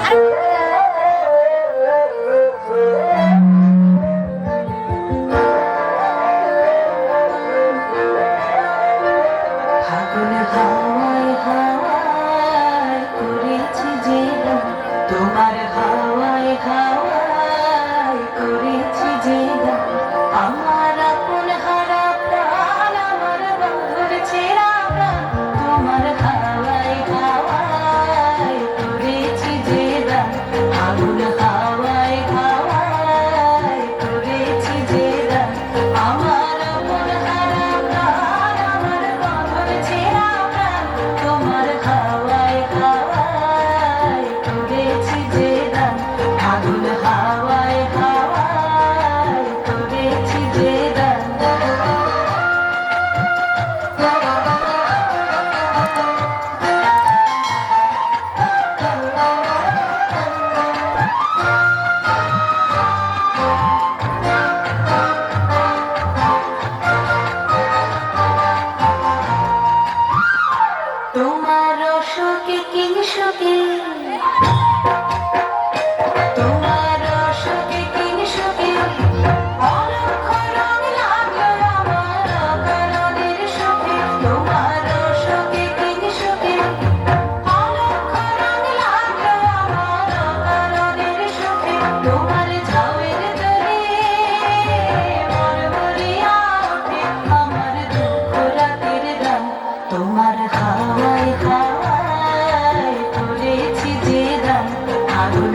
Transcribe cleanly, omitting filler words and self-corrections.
ফাগুন হাওয়ায় হাওয়ায় করেছি যে গান, তোমার হাওয়ায় হাওয়ায় করেছি যে গান। আমার আপন হারা প্রাণ, আমার বন্ধুর ছেঁড়া প্রাণ, তোমার হাওয়ায় হাওয়ায় করেছি যে গান। ফাগুন হাওয়ায় হাওয়ায় করেছি যে গান। আমার আপন হারা প্রাণ, আমার বন্ধুর ছেঁড়া প্রাণ, তোমার হাওয়ায় হাওয়ায় করেছি যে গান। ফাগুন হাওয়ায় হাওয়ায় করেছি যে গান। তোমার অশোকে কিংশোকে, তোমার অশোকে কিংশোকে অলক্ষ রং লাগলো আমার অকারণের শোকে। তোমার অশোকে কিংশোকে অলক্ষ রং লাগলো আমার অকারণের শোকে। তোমার ঝাউয়ের তরে মন ভরিয়া ওঠে আমার দুঃখ রাতের গান। তোমার হাওয়ায় হাওয়ায় করেছি যে গান। ফাগুন